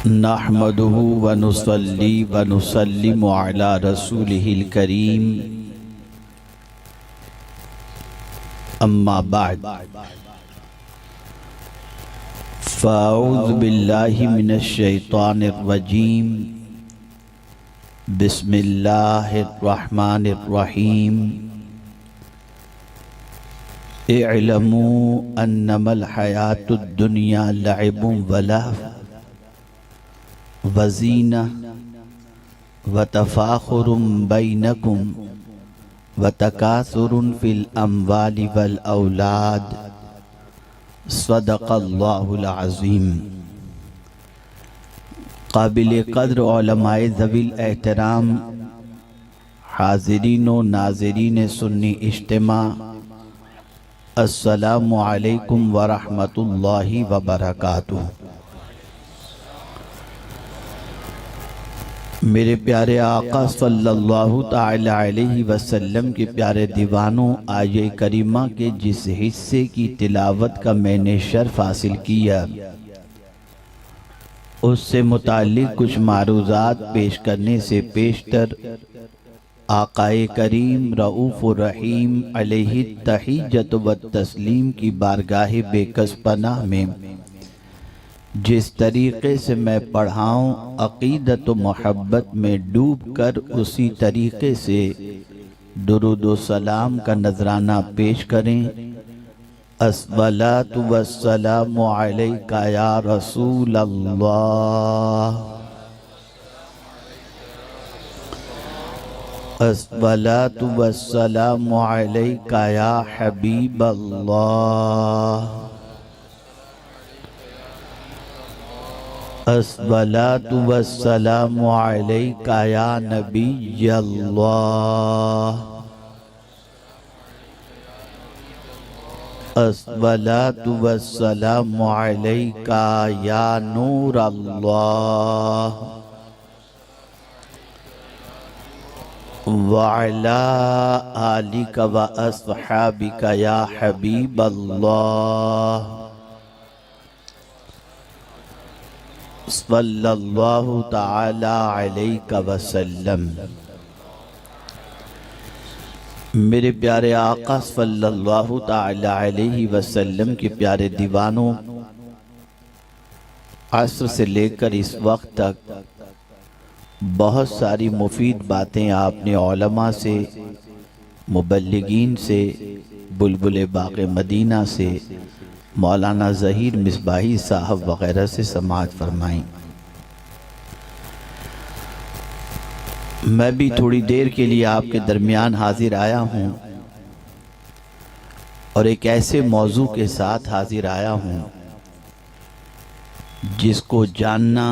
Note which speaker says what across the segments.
Speaker 1: नहमदुहु व नुसल्ली व नुसल्लिमु अला रसूलिहिल करीम, अम्मा बाद, फ़अऊज़ु बिल्लाहि मिनश शैतानिर रजीम, बिस्मिल्लाहिर रहमानिर रहीम। इअलमू अन्नमल हयातुद दुनिया लइबुन व लहव वज़ीना व तफ़ाख़ुरुम बैनकुम व तकासुरुन फ़िल अम्वालि वल औलाद। सदक़ल्लाहुल अज़ीम। काबिल क़द्र उलमाए ज़वील एहतराम, हाज़रीन व नाज़रीन सुन्नी इज्तिमा, अस्सलामु अलैकुम व रहमतुल्लाहि व बरकातुहू। मेरे प्यारे आका सल्लल्लाहु ताला अलैहि वसल्लम के प्यारे दीवानों, आये करीमा के जिस हिस्से की तिलावत का मैंने शर्फ हासिल किया, उससे मुताल्लिक़ कुछ मारूज़ात पेश करने से पेशतर आकाए करीम रऊफ़ुर रहीम अलैहि तहिय्यत व तस्लीम की बारगाह बेकस पनाह में जिस तरीक़े से मैं पढ़ाऊँ, अक़ीदत व मोहब्बत में डूब कर उसी तरीक़े से दुरूद व सलाम का नजराना पेश करें। अस्सलातु वस्सलामु अलैका या रसूल अल्लाह, अस्सलातु वस्सलामु अलैका या हबीब अल्लाह, अस्सलातु वस्सलामु अलैका या नबी अल्लाह, अस्सलातु वस्सलामु अलैका या नूर अल्लाह, व अला आलिका व अस्हाबिका या हबीब अल्लाह, सल्लल्लाहु ताला अलैका वसल्लम। मेरे प्यारे आका सल्लल्लाहु ताला अलैहि वसल्लम के प्यारे दीवानों, असर से लेकर इस वक्त तक बहुत सारी मुफीद बातें आपने उलमा से, मुबल्लिगीन से, बुलबुल बाग़ मदीना से, मौलाना ज़हीर मिसबाही साहब वग़ैरह से समाअत फरमाई। मैं भी थोड़ी देर के लिए आपके दरमियान हाजिर आया हूँ और एक ऐसे मौजू के साथ हाजिर आया हूँ जिसको जानना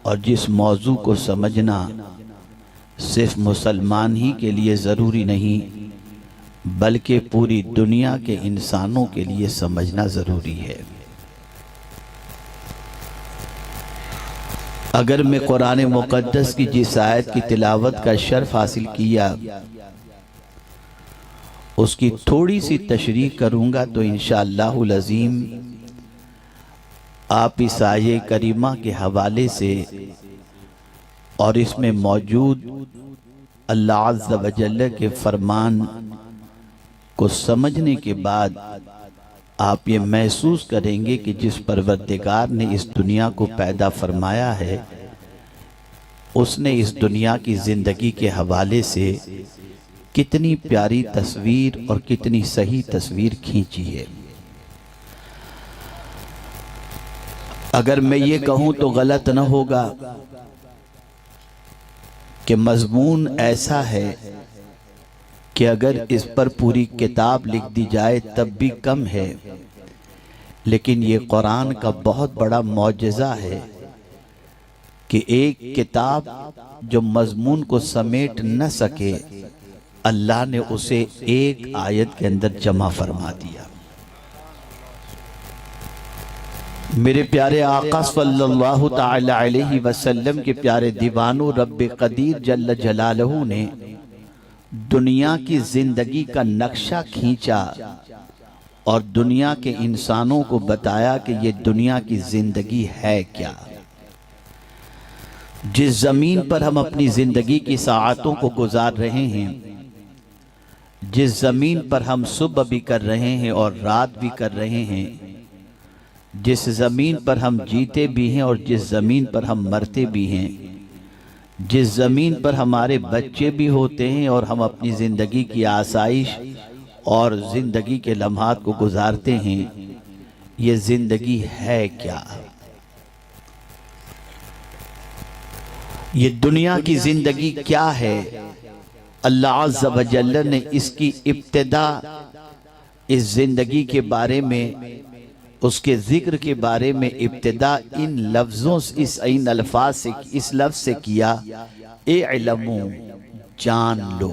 Speaker 1: और जिस मौजू को समझना सिर्फ मुसलमान ही के लिए ज़रूरी नहीं, बल्कि पूरी दुनिया के इंसानों के लिए समझना ज़रूरी है। अगर मैं कुरान मुक़द्दस की जिस आयत की तिलावत का शर्फ हासिल किया, उसकी थोड़ी सी तशरीह करूँगा तो इंशाअल्लाहुल अज़ीम आप इस आये करीमा के हवाले से और इसमें मौजूद अल्लाह अज़्ज़ व जल्ल के फरमान को समझने के बाद आप ये महसूस करेंगे कि जिस परवरदिगार ने इस दुनिया को पैदा फरमाया है, उसने इस दुनिया की ज़िंदगी के हवाले से कितनी प्यारी तस्वीर और कितनी सही तस्वीर खींची है। अगर मैं ये कहूँ तो गलत न होगा कि मज़मून ऐसा है कि अगर इस पर पूरी किताब लिख दी जाए तब भी कम है, लेकिन ये कुरान का बहुत बड़ा मौजज़ा है कि एक किताब जो मज़मून को समेट न सके, अल्लाह ने उसे एक आयत के अंदर जमा फरमा दिया। मेरे प्यारे आका सल्लल्लाहु ताला अलैहि वसल्लम के प्यारे दीवानों, रब्बे क़दीर जल्ल जलालहू ने दुनिया की जिंदगी का नक्शा खींचा और दुनिया के इंसानों को बताया कि ये दुनिया की जिंदगी है क्या। जिस ज़मीन पर हम अपनी ज़िंदगी की साआतों को गुजार रहे हैं, जिस ज़मीन पर हम सुबह भी कर रहे हैं और रात भी कर रहे हैं, जिस ज़मीन पर हम जीते भी हैं और जिस ज़मीन पर हम मरते भी हैं, जिस ज़मीन पर हमारे बच्चे भी होते हैं और हम अपनी ज़िंदगी की आसाइश और ज़िंदगी के लम्हात को गुजारते हैं, ये ज़िंदगी है क्या? ये दुनिया की ज़िंदगी क्या है? अल्लाह अज़्ज़ा व जल्ल ने इसकी इब्तिदा इस ज़िंदगी के बारे में, उसके ज़िक्र के बारे में इब्तिदा इन लफ्ज़ों से, इन अल्फाज से, इस लफ्ज़ से किया, इल्मू, जान लो।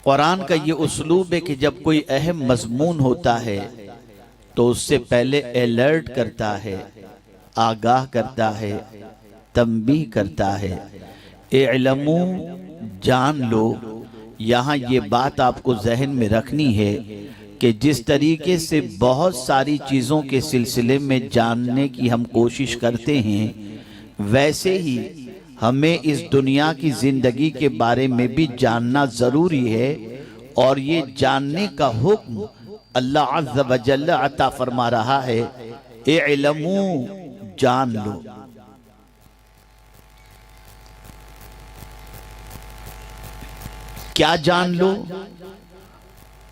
Speaker 1: कुरान का ये उस्लूब है कि जब कोई अहम मज़मून होता है तो उससे पहले अलर्ट करता है, आगाह करता है, तंबीह करता है। इल्मू, जान लो। यहाँ ये बात आपको जहन में रखनी है कि जिस तरीके से बहुत सारी चीज़ों के सिलसिले में जानने की हम कोशिश करते हैं, वैसे ही हमें इस दुनिया की ज़िंदगी के बारे में भी जानना ज़रूरी है। और ये जानने का हुक्म अल्लाह अज़्ज़ा व जल्ल अता फरमा रहा है, इल्मू, जान लो। क्या जान लो?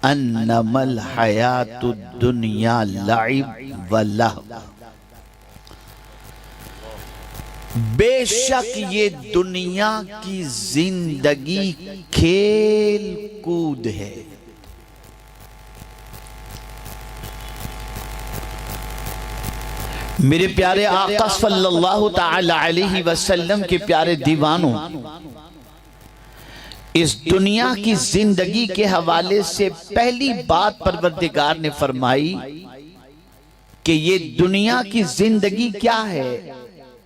Speaker 1: अन्नमल हयातुद दुनिया लइब व लहव, बेशक ये दुनिया की जिंदगी खेल कूद है। मेरे प्यारे आका सल्लल्लाहु ताला अलैहि वसल्लम के प्यारे दीवानों, इस दुनिया की जिंदगी के हवाले से पहली बात परवरदिगार ने फरमाई कि ये दुनिया की जिंदगी क्या है?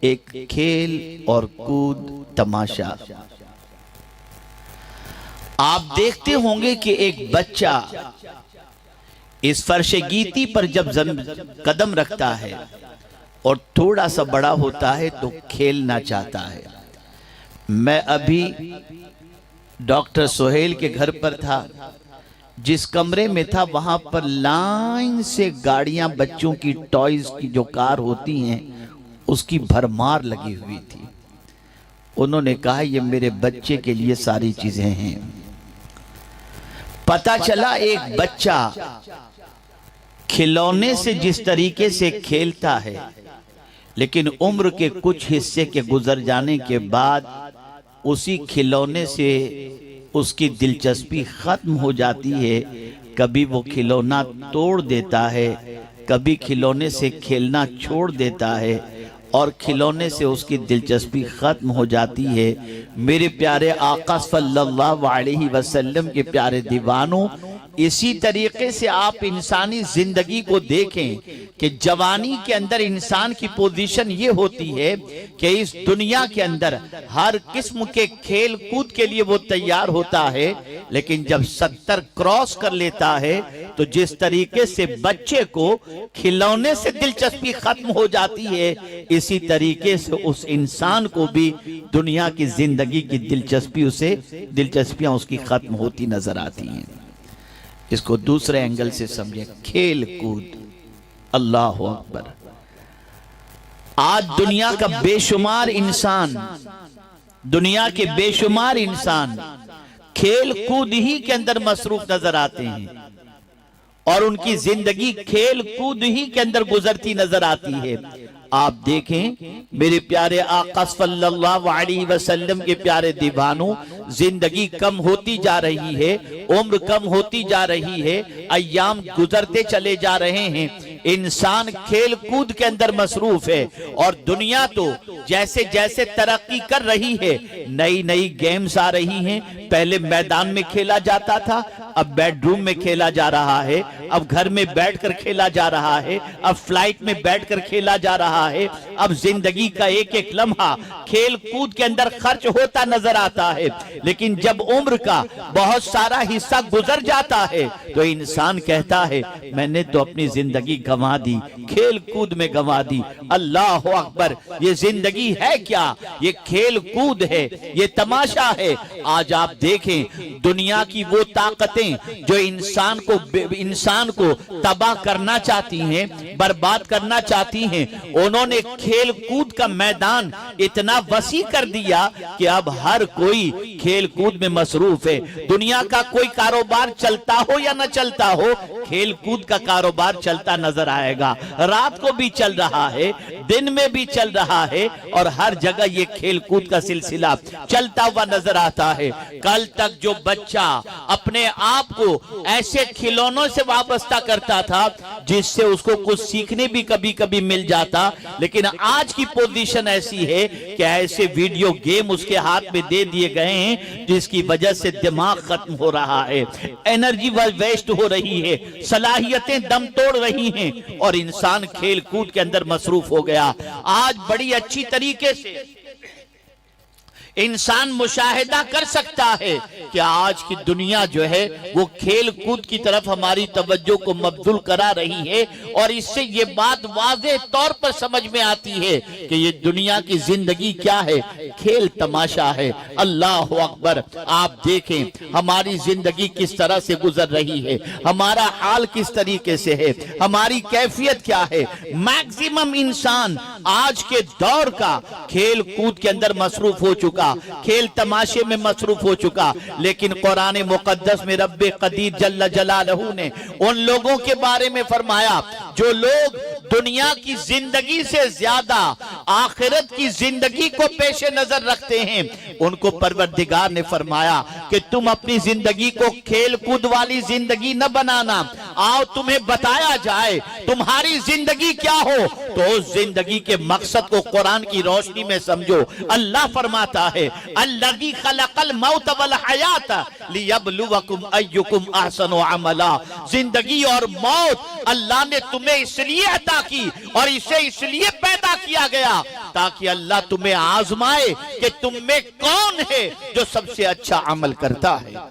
Speaker 1: एक खेल और कूद, तमाशा। आप देखते होंगे कि एक बच्चा इस फर्शे गीती पर जब कदम रखता है और थोड़ा सा बड़ा होता है तो खेलना चाहता है। मैं अभी डॉक्टर सोहेल के घर पर था, जिस कमरे में था वहां पर लाइन से गाड़ियां, बच्चों की टॉयज की जो कार होती हैं, उसकी भरमार लगी हुई थी। उन्होंने कहा ये मेरे बच्चे के लिए सारी चीजें हैं। पता चला एक बच्चा खिलौने से जिस तरीके से खेलता है, लेकिन उम्र के कुछ हिस्से के गुजर जाने के बाद उसी खिलौने से उसकी दिलचस्पी खत्म हो जाती है। कभी वो खिलौना तोड़ देता है, कभी खिलौने से खेलना छोड़ देता है और खिलौने से उसकी दिलचस्पी खत्म हो जाती है। मेरे प्यारे आका सल्लल्लाहु अलैहि वसल्लम के प्यारे दीवानों, इसी तरीके से आप इंसानी जिंदगी को देखें कि जवानी के अंदर इंसान की पोजीशन ये होती है कि इस दुनिया के अंदर हर किस्म के खेल कूद के लिए वो तैयार होता है, लेकिन जब 70 क्रॉस कर लेता है तो जिस तरीके से बच्चे को खिलौने से दिलचस्पी खत्म हो जाती है, इसी तरीके से उस इंसान को भी दुनिया की जिंदगी की दिलचस्पियां उसकी खत्म होती नजर आती हैं। इसको दूसरे एंगल से समझें, खेल कूद। अल्लाह अकबर। आज दुनिया का बेशुमार इंसान, दुनिया के बेशुमार इंसान खेल कूद ही के अंदर मसरूफ नजर आते हैं और उनकी जिंदगी खेल कूद ही के अंदर गुजरती नजर आती है। आप देखें मेरे प्यारे आका सल्लल्लाहु अलैहि वसल्लम के प्यारे दीवानों, जिंदगी कम होती जा रही है, उम्र कम होती जा रही है, अय्याम गुजरते चले जा रहे हैं, इंसान खेल कूद के अंदर मसरूफ है और दुनिया तो जैसे जैसे तरक्की कर रही है, नई नई गेम्स आ रही हैं। पहले मैदान में खेला जाता था, अब बेडरूम में खेला जा रहा है, अब घर में बैठकर खेला जा रहा है, अब फ्लाइट में बैठकर खेला जा रहा है। अब जिंदगी का एक एक लम्हा खेल कूद के अंदर खर्च होता नजर आता है। लेकिन जब उम्र का बहुत सारा हिस्सा गुजर जाता है तो इंसान कहता है मैंने तो अपनी जिंदगी गंवा दी, खेल कूद में गंवा दी। अल्लाह अकबर, ये जिंदगी है क्या? ये खेल कूद है, ये तमाशा है। आज आप देखें दुनिया की वो ताकतें जो इंसान को तबाह करना चाहती हैं, बर्बाद करना चाहती हैं, उन्होंने खेल कूद का मैदान इतना वसी कर दिया कि अब हर कोई खेल कूद में मसरूफ है। दुनिया का कोई कारोबार चलता हो या न चलता हो, खेल कूद का कारोबार चलता नजर आएगा। रात को भी चल रहा है, दिन में भी चल रहा है, और हर जगह ये खेल कूद का सिलसिला चलता हुआ नजर आता है। कल तक जो बच्चा अपने आप को ऐसे खिलौनों से वाबस्ता करता था जिससे उसको कुछ सीखने भी कभी कभी मिल जाता, लेकिन आज की पोजीशन ऐसी है कि ऐसे वीडियो गेम उसके हाथ में दे दिए गए हैं जिसकी वजह से दिमाग खत्म हो रहा है, एनर्जी वेस्ट हो रही है, सलाहियतें दम तोड़ रही हैं, और इंसान खेल कूद के अंदर मसरूफ हो गया। आज बड़ी अच्छी तरीके से इंसान मुशाहिदा कर सकता है कि आज की दुनिया जो है वो खेल कूद की तरफ हमारी तवज्जो को मबजूल करा रही है, और इससे ये बात वाज़ेह तौर पर समझ में आती है कि ये दुनिया की जिंदगी क्या है, खेल तमाशा है। अल्लाह अकबर, आप देखें हमारी जिंदगी किस तरह से गुजर रही है, हमारा हाल किस तरीके से है, हमारी कैफियत क्या है। मैक्सिमम इंसान आज के दौर का खेल कूद के अंदर मसरूफ हो चुका, खेल तमाशे में मसरूफ हो चुका। लेकिन कुरान मुकद्दस में रब्बे कदीर जल्ल जलालहू ने उन लोगों के बारे में फरमाया जो लोग दुनिया की जिंदगी से ज्यादा आखिरत की जिंदगी को पेश नजर रखते हैं। उनको परवरदिगार ने फरमाया कि तुम अपनी जिंदगी को खेल कूद वाली जिंदगी न बनाना, आओ तुम्हें बताया जाए तुम्हारी जिंदगी क्या हो, तो उस जिंदगी के मकसद को कुरान की रोशनी में समझो। अल्लाह फरमाता है अल्लज़ी खलक़ल मौत वल हयात लियब्लुवकुम अय्युकुम अहसनु अमला। जिंदगी और मौत अल्लाह ने तुम्हें इसलिए अता की और इसे इसलिए पैदा किया गया ताकि अल्लाह तुम्हें आजमाए कि तुम में कौन है जो सबसे अच्छा अमल करता है।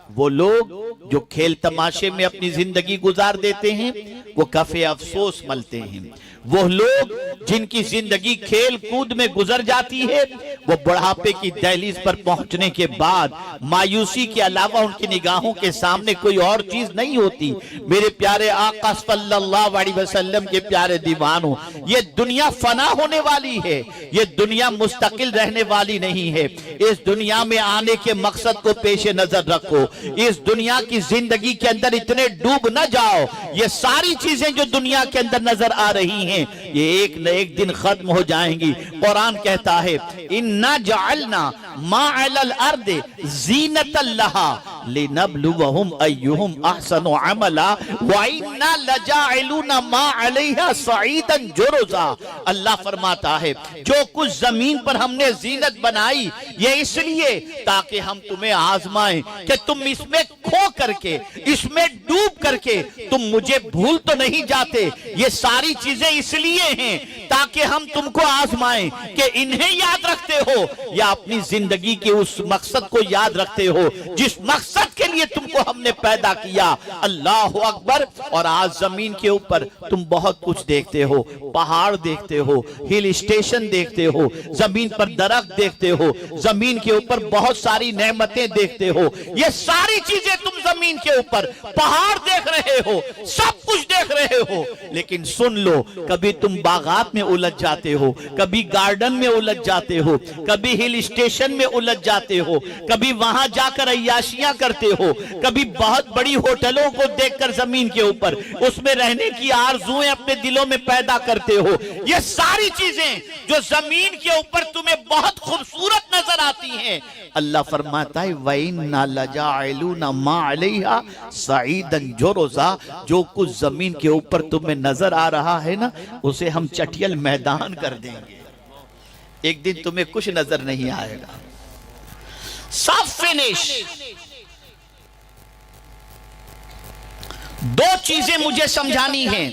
Speaker 1: वो लोग जो खेल तमाशे में अपनी जिंदगी गुजार देते हैं वो कफे अफसोस मलते हैं। वो लोग जिनकी जिंदगी खेल कूद में गुजर जाती है वो बुढ़ापे की दहलीज पर पहुंचने के बाद मायूसी के अलावा उनकी निगाहों के सामने कोई और चीज नहीं होती। मेरे प्यारे आका सल्लल्लाहु अलैहि वसल्लम के प्यारे दीवानों, ये दुनिया फना होने वाली है, ये दुनिया मुस्तकिल रहने वाली नहीं है। इस दुनिया में आने के मकसद को पेश नजर रखो। इस दुनिया की जिंदगी के अंदर इतने डूब न जाओ, ये सारी चीजें जो दुनिया के अंदर नजर आ रही हैं ये एक न एक दिन खत्म हो जाएंगी। कुरान कहता है इन्ना जअलना मा अलल अर्द ज़ीनतल लहा लिनब्लुवहुम अय्युहुम अहसनु अमला व इन्ना लजाइलुना मा अलैहा सईदन जुरुजा। अल्लाह फरमाता है जो कुछ जमीन पर हमने जीनत बनाई ये इसलिए ताकि हम तुम्हें आजमाएं कि तुम इसमें खो करके, इसमें डूब करके तुम मुझे भूल तो नहीं जाते। ये सारी चीजें इसलिए हैं ताकि हम तुमको आजमाएं कि इन्हें याद रखते हो या अपनी जिंदगी के उस मकसद को याद रखते हो जिस मकसद के लिए तुमको हमने पैदा किया। अल्लाह अकबर। और आज जमीन के ऊपर तुम बहुत कुछ देखते हो, पहाड़ देखते हो, हिल स्टेशन देखते हो, जमीन पर दरख्त देखते हो, जमीन के ऊपर बहुत सारी नेमतें देखते हो। ये सारी चीजें तुम जमीन के ऊपर पहाड़ देख रहे हो, सब कुछ देख रहे हो, लेकिन सुन लो कभी तुम बागात में उलझ जाते हो, कभी गार्डन में उलझ जाते हो, कभी हिल स्टेशन में उलझ जाते हो, कभी वहां जाकर अय्याशियां करते हो, कभी बहुत बड़ी होटलों को देखकर जमीन के ऊपर उसमें रहने की आरज़ुएं अपने दिलों में पैदा करते हो। ये सारी चीजें जो जमीन के ऊपर तुम्हें बहुत खूबसूरत नजर आती हैं, अल्लाह फरमाता है वइन्ना लजाइलुना मा अलैहा सईदन जुरुजा। जो कुछ जमीन के ऊपर तुम्हें नजर आ रहा है ना उसे हम चटियल मैदान कर देंगे, एक दिन तुम्हें कुछ नजर नहीं आएगा। सब फिनिश। दो चीजें मुझे समझानी हैं।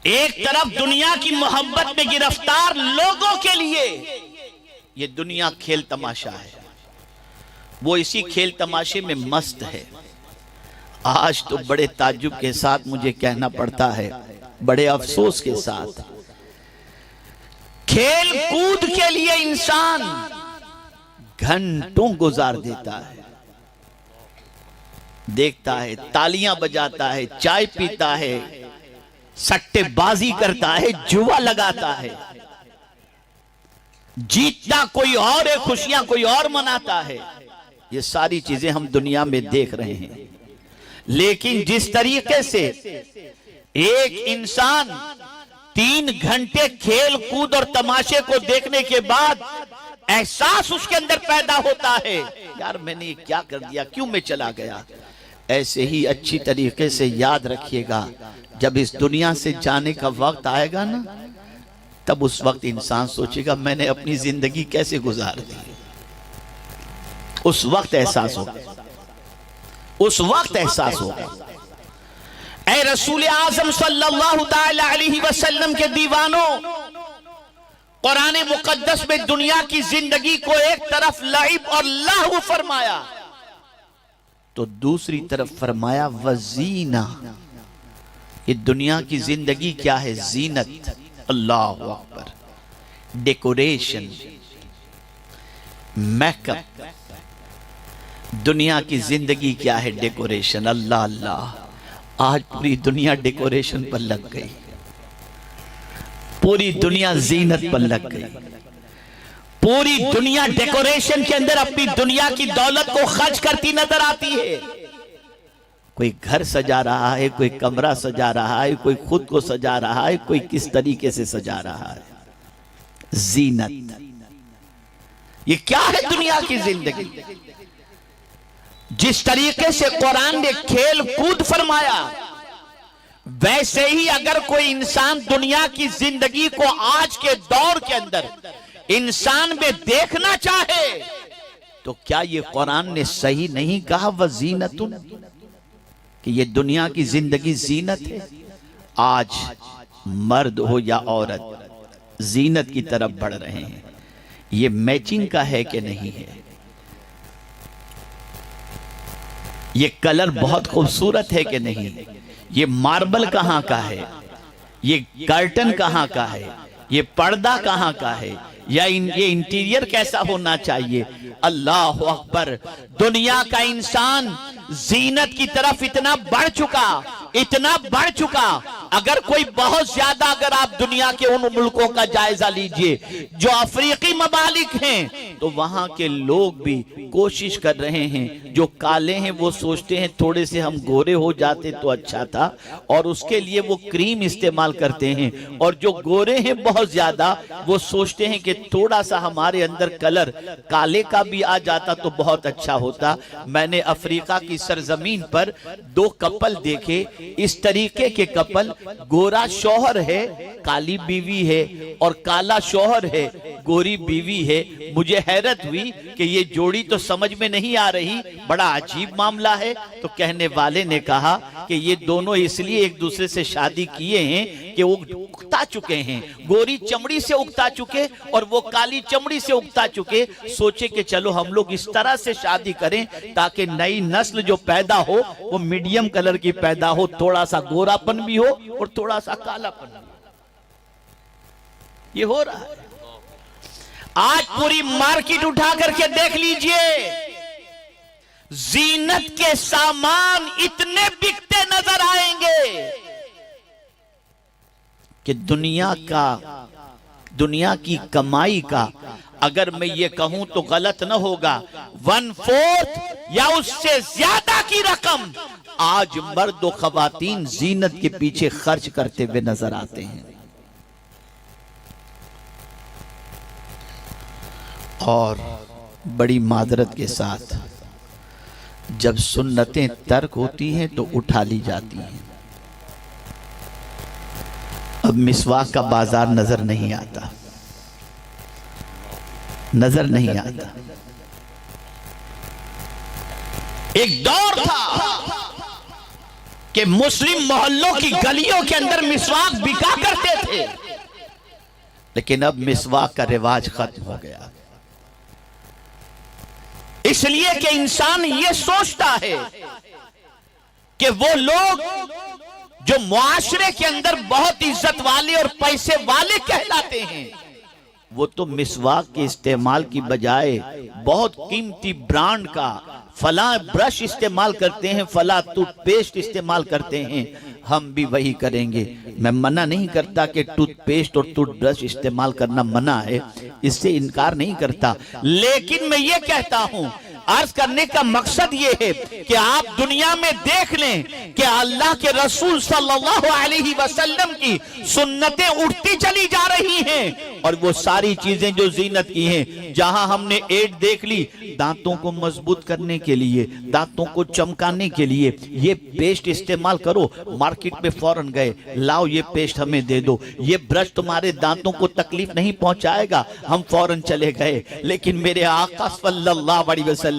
Speaker 1: एक तरफ दुनिया की मोहब्बत में गिरफ्तार लोगों के लिए ये दुनिया खेल तमाशा है, वो इसी खेल तमाशे में मस्त है। आज तो बड़े ताज्जुब के साथ मुझे कहना पड़ता है, बड़े अफसोस के साथ, खेल कूद के लिए इंसान घंटों गुजार देता है, देखता है, तालियां बजाता है, चाय पीता है, सट्टेबाजी करता है, जुआ लगाता है, जीतता कोई और है, खुशियां कोई और मनाता है। ये सारी चीजें हम दुनिया में देख रहे हैं। लेकिन जिस तरीके से एक इंसान 3 घंटे खेल कूद और तमाशे को देखने के बाद एहसास उसके अंदर पैदा होता है, यार मैंने ये क्या कर दिया, क्यों मैं चला गया, ऐसे ही अच्छी तरीके से याद रखिएगा, जब इस दुनिया से जाने का वक्त आएगा ना, तब उस वक्त इंसान सोचेगा मैंने अपनी जिंदगी कैसे गुजार दी। उस वक्त एहसास होगा, उस वक्त एहसास होगा। ऐ रसूल आज़म सल्लल्लाहु ताला अलैहि वसल्लम के दीवानों, कुरान मुकद्दस में दुनिया की जिंदगी को एक तरफ लाइब और लहव फरमाया, तो दूसरी तरफ फरमाया वजीना। ये दुनिया की जिंदगी क्या है? जीनत, अल्लाह अकबर, डेकोरेशन, मेकअप। दुनिया की जिंदगी क्या है? डेकोरेशन। अल्लाह अल्लाह, आज पूरी दुनिया डेकोरेशन पर लग गई, पूरी दुनिया जीनत पर लग गई, पूरी दुनिया डेकोरेशन के अंदर अपनी दुनिया की दौलत को खर्च करती नजर आती है। कोई घर सजा रहा है, कोई कमरा सजा रहा है, कोई खुद को सजा रहा है, कोई किस तरीके से सजा रहा है। जीनत, ये क्या है दुनिया की जिंदगी? जिस तरीके से कुरान ने खेल कूद फरमाया, वैसे ही अगर कोई इंसान दुनिया की जिंदगी को आज के दौर के अंदर इंसान में देखना चाहे, तो क्या ये कुरान ने सही नहीं कहा वजीनतुन, कि ये दुनिया की जिंदगी जीनत है? आज मर्द हो या औरत जीनत की तरफ बढ़ रहे हैं। ये मैचिंग का है कि नहीं है? ये कलर बहुत खूबसूरत है कि नहीं? ये मार्बल कहां का है? ये कर्टन कहां का है? ये पर्दा कहां का है? या ये इंटीरियर कैसा होना चाहिए? अल्लाह अकबर, दुनिया का इंसान जीनत की तरफ इतना बढ़ चुका, इतना बढ़ चुका, अगर कोई बहुत ज्यादा, अगर आप दुनिया के उन मुल्कों का जायजा लीजिए जो अफ्रीकी ममालिक हैं, तो वहां के लोग भी कोशिश कर रहे हैं, जो काले हैं वो सोचते हैं थोड़े से हम गोरे हो जाते तो अच्छा था, और उसके लिए वो क्रीम इस्तेमाल करते हैं, और जो गोरे हैं बहुत ज्यादा, वो सोचते हैं कि थोड़ा सा हमारे अंदर कलर काले का भी आ जाता तो बहुत अच्छा होता। मैंने अफ्रीका की सरजमीन पर 2 कपल देखे, इस तरीके के कपल, गोरा शौहर है, काली बीवी है, और काला शौहर है, गोरी बीवी है। मुझे हैरत हुई कि ये जोड़ी तो समझ में नहीं आ रही, बड़ा अजीब मामला है। तो कहने वाले ने कहा कि ये दोनों इसलिए एक दूसरे से शादी किए हैं कि वो उगता चुके हैं, गोरी चमड़ी से उगता चुके और वो काली चमड़ी से उगता चुके। सोचे कि चलो हम लोग इस तरह से शादी करें ताकि नई नस्ल जो पैदा हो वो मीडियम कलर की पैदा हो, थोड़ा सा गोरापन भी हो और थोड़ा सा कालापन भी। ये हो रहा है। आज पूरी मार्केट उठा करके देख लीजिए, जीनत के सामान इतने बिकते नजर आएंगे कि दुनिया की कमाई का, अगर मैं ये कहूं तो गलत न होगा, 1/4 या उससे ज्यादा की रकम आज मर्द और खवातीन जीनत के पीछे खर्च करते हुए नजर आते हैं। और बड़ी मादरत के साथ जब सुन्नतें तर्क होती हैं तो उठा ली जाती हैं। अब मिसवाक का बाजार नजर नहीं आता, नजर नहीं आता। एक दौर था कि मुस्लिम मोहल्लों की गलियों के अंदर मिसवाक बिका करते थे, लेकिन अब मिसवाक का रिवाज खत्म हो गया। इसलिए कि इंसान ये सोचता है कि वो लोग जो मुआशरे के अंदर बहुत इज्जत वाले और पैसे वाले कहलाते हैं, वो तो मिसवाक के इस्तेमाल की बजाय बहुत कीमती ब्रांड का फला ब्रश इस्तेमाल करते हैं, फला टूथपेस्ट इस्तेमाल करते हैं। हम भी वही करेंगे। मैं मना नहीं करता कि टूथपेस्ट और टूथब्रश इस्तेमाल करना मना है, इससे इनकार नहीं करता, लेकिन मैं ये कहता हूं, अर्ज करने का मकसद ये है कि आप दुनिया में देख लें कि अल्लाह के रसूल सल्लल्लाहु अलैहि वसल्लम की सुन्नतें उठती चली जा रही हैं, और वो सारी चीजें जो जीनत की हैं, जहां हमने एड देख ली दांतों को मजबूत करने के लिए, दांतों को चमकाने के लिए ये पेस्ट इस्तेमाल करो, मार्केट में फौरन गए, लाओ ये पेस्ट हमें दे दो, ये ब्रश तुम्हारे दांतों को तकलीफ नहीं पहुंचाएगा, हम फौरन चले गए। लेकिन मेरे आका सल्लल्लाहु अलैहि वसल्लम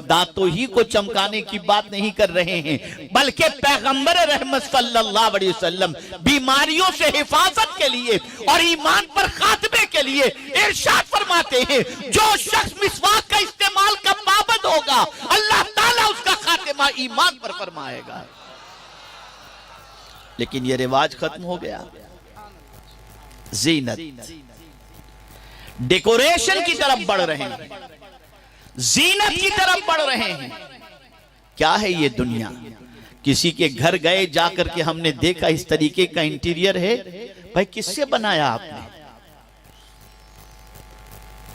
Speaker 1: दांतों ही को चमकाने की बात नहीं कर रहे हैं, बल्कि पैगंबर रहमत सल्लल्लाहु अलैहि वसल्लम बीमारियों से हिफाजत के लिए और ईमान पर खात्मे के लिए इरशाद फरमाते हैं, जो शख्स मिसवाक का इस्तेमाल का पाबंद होगा, अल्लाह ताला उसका खात्मा ईमान पर फरमाएगा। लेकिन ये रिवाज खत्म हो गया। जीनत, डेकोरेशन की तरफ बढ़ रहे हैं, जीनत की तरफ बढ़ रहे हैं। क्या है ये दुनिया? किसी के घर गए जाकर के हमने देखा इस तरीके का इंटीरियर है, भाई किससे बनाया आपने?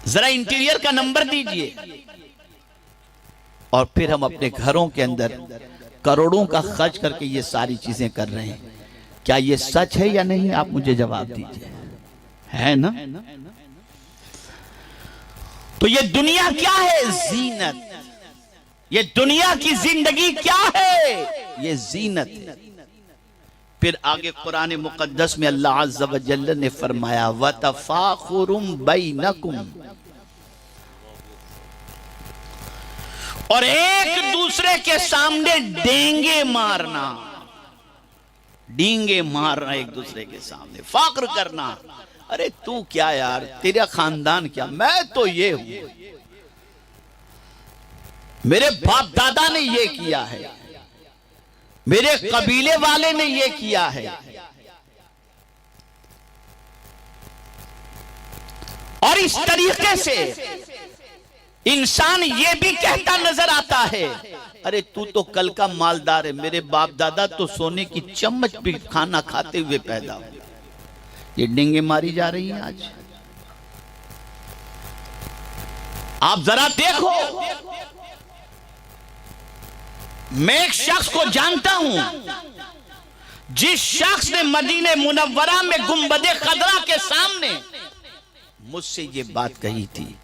Speaker 1: जरा इंटीरियर का नंबर दीजिए। और फिर हम अपने घरों के अंदर करोड़ों का खर्च करके ये सारी चीजें कर रहे हैं। क्या ये सच है या नहीं? आप मुझे जवाब दीजिए, है ना? तो ये दुनिया क्या है? जीनत। ये दुनिया की जिंदगी क्या है? ये जीनत है। फिर आगे कुरान मुकद्दस में अल्लाह अज़्ज़ा व जल्ल ने फरमाया, वतफाखुरुम बैनकुम, और एक दूसरे के सामने डेंगे मारना, डींगे मारना एक दूसरे के सामने, फाख्र करना। अरे तू क्या यार, तेरा खानदान क्या, मैं तो ये हूं, मेरे बाप दादा ने ये किया है, मेरे कबीले वाले ने ये किया है। और इस तरीके से इंसान ये भी कहता नजर आता है, अरे तू तो कल का मालदार है, मेरे बाप दादा तो सोने की चम्मच भी खाना खाते हुए पैदा हुए। ये डिंगे मारी जा रही है आज। आप जरा देखो, मैं एक शख्स को जानता हूं, जिस शख्स ने मदीने मुनव्वरा में गुंबदे खदरा के सामने मुझसे ये बात कही थी,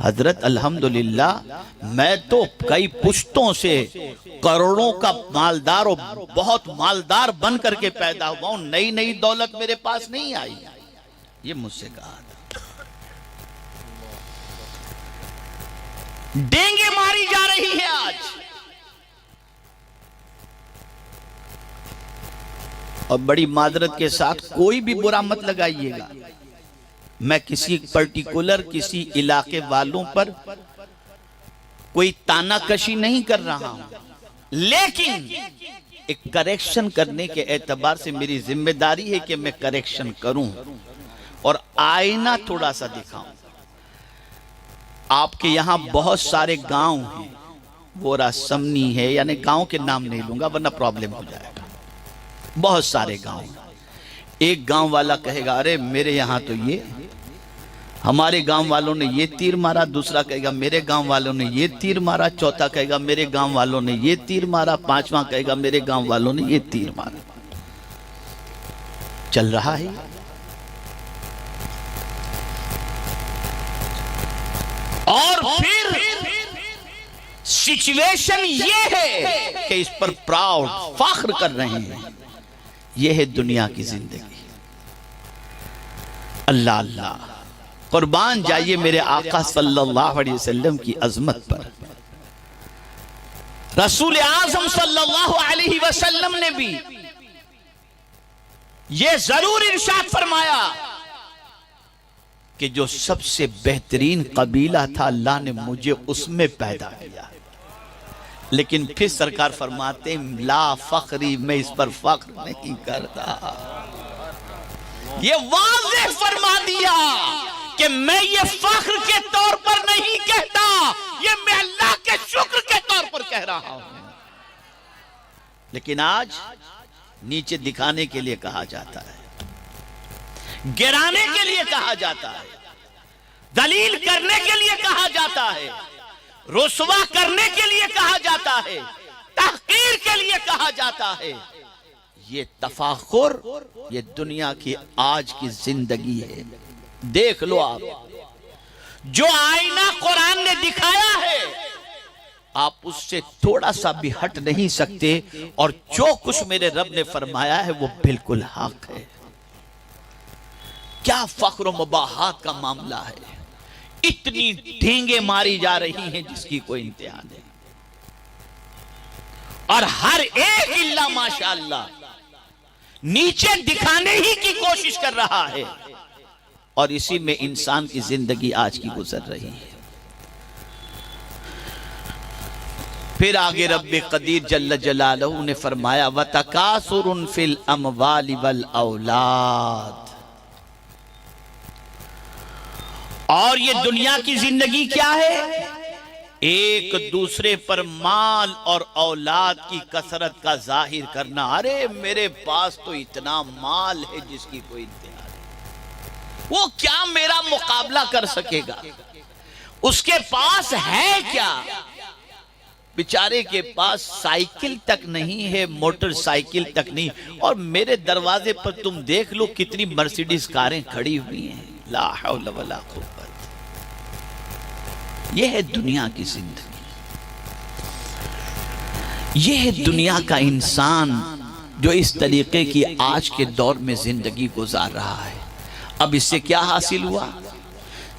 Speaker 1: हजरत अल्हम्दुलिल्लाह मैं तो कई पुश्तों से करोड़ों का मालदार और बहुत मालदार बन करके पैदा हुआ हूं, नई नई दौलत मेरे पास नहीं आई। ये मुझसे कहा था। डेंगे मारी जा रही है आज। और बड़ी मादरत के साथ कोई भी बुरा मत लगाइएगा, मैं किसी पर्टिकुलर किसी इलाके वालों पर कोई तानाकशी नहीं कर रहा हूं, लेकिन एक करेक्शन करने के एतबार से मेरी जिम्मेदारी है कि मैं करेक्शन करूं और आईना थोड़ा सा दिखाऊं। आपके यहां बहुत सारे गांव हैं, बोरा समनी है, यानी गांव के नाम नहीं लूंगा वरना प्रॉब्लम हो जाएगा। बहुत सारे गांव, एक गांव वाला कहेगा अरे मेरे यहां तो ये, हमारे गांव वालों ने ये तीर मारा, दूसरा कहेगा मेरे गांव वालों ने ये तीर मारा, चौथा कहेगा मेरे गांव वालों ने ये तीर मारा, पांचवा कहेगा मेरे गांव वालों ने ये तीर मारा। चल रहा है। और फिर सिचुएशन ये है कि इस पर प्राउड फख्र कर रहे हैं। ये है दुनिया की जिंदगी। अल्लाह अल्लाह, कुर्बान जाइए मेरे आका सल्लल्लाहु अलैहि वसल्लम की अजमत पर। रसूल आज़म सल्लल्लाहु अलैहि वसल्लम ने भी ये जरूर इरशाद फरमाया कि जो सबसे बेहतरीन कबीला था अल्लाह ने मुझे उसमें पैदा किया। लेकिन फिर सरकार फरमाते हैं ला फखरी, मैं इस पर फख्र नहीं करता। ये वाज़ेह फरमा दिया कि मैं ये फख्र के तौर पर नहीं कहता, ये मैं अल्लाह के शुक्र के तौर पर कह रहा हूं। लेकिन आज नीचे दिखाने के लिए कहा जाता है, गिराने के लिए कहा जाता है, दलील करने के लिए कहा जाता है, रुसवा करने के लिए कहा जाता है, तहकीर के लिए कहा जाता है। ये तफाखुर, ये दुनिया की आज की जिंदगी है। देख लो आप, जो आईना कुरान ने दिखाया है आप उससे थोड़ा सा भी हट नहीं सकते, और जो कुछ मेरे रब ने फरमाया है वो बिल्कुल हक है। क्या फख्र मुबाहात का मामला है, इतनी ढेंगे मारी जा रही हैं जिसकी कोई इंतहा नहीं, और हर एक इल्ला माशाअल्लाह नीचे दिखाने ही की कोशिश कर रहा है, और इसी में इंसान की जिंदगी आज की गुजर रही है। फिर आगे रब्बे कदीर जल्ल जलालहू ने फरमाया व तकासुरुन फिल अमवाल वल औलाद, और ये दुनिया की जिंदगी क्या है, एक दूसरे पर माल और औलाद की कसरत का जाहिर करना। अरे मेरे पास तो इतना माल है जिसकी कोई इंतहा नहीं, वो क्या मेरा मुकाबला कर सकेगा, उसके पास है क्या, बेचारे के पास साइकिल तक नहीं है, मोटरसाइकिल तक नहीं, और मेरे दरवाजे पर तुम देख लो कितनी मर्सिडीज कारें खड़ी हुई हैं। ला हौला वला कुव्वत। यह है दुनिया की जिंदगी, यह है दुनिया का इंसान जो इस तरीके की आज के दौर में जिंदगी गुजार रहा है। अब इससे क्या हासिल हुआ,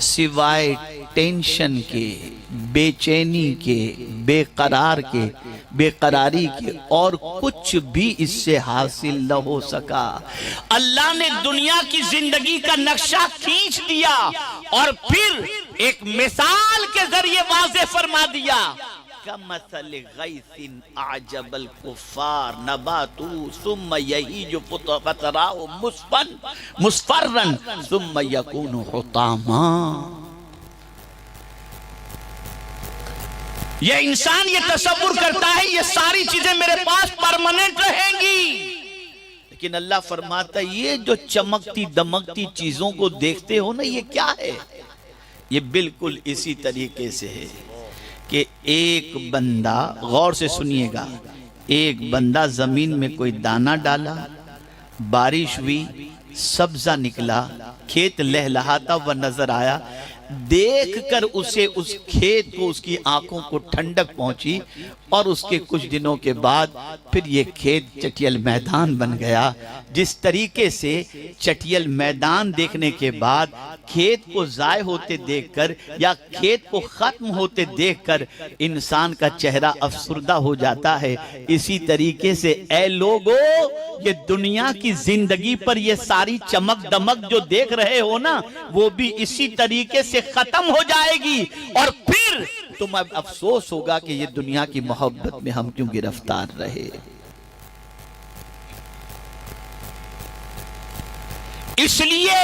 Speaker 1: सिवाय टेंशन के, बेचैनी के, बेकरार के, बेकरारी के और कुछ भी इससे हासिल न हो सका। अल्लाह ने दुनिया की जिंदगी का नक्शा खींच दिया और फिर एक मिसाल के जरिए वाज़ेह फरमा दिया, कमसल गैसिन आजबल कुफ्फार नबातु सुम्मा यहीजु फतराहु मुस्फरन सुम्मा यकूनु हुतामा। ये इंसान ये तसव्वुर करता है ये सारी चीजें मेरे पास परमानेंट रहेंगी, लेकिन अल्लाह फरमाता है ये जो चमकती दमकती चीजों को देखते हो ना, ये क्या है, ये बिल्कुल इसी तरीके से है कि एक बंदा, गौर से सुनिएगा, एक बंदा जमीन में कोई दाना डाला, बारिश हुई, सब्जा निकला, खेत लहलहाता हुआ नजर आया, देखकर उसे उस खेत को, उसकी आंखों को ठंडक पहुंची, और उसके कुछ दिनों के बाद फिर ये खेत चटियल मैदान बन गया। जिस तरीके से चटियल मैदान देखने के बाद खेत को जाय होते देखकर या खेत को खत्म होते देखकर इंसान का चेहरा अफसुर्दा हो जाता है, इसी तरीके से ऐ लोगो ये दुनिया की जिंदगी पर ये सारी चमक दमक जो देख रहे हो ना, वो भी इसी तरीके से खत्म हो जाएगी, और फिर तुम अब अफसोस होगा कि ये दुनिया की मोहब्बत में हम क्यों गिरफ्तार रहे। इसलिए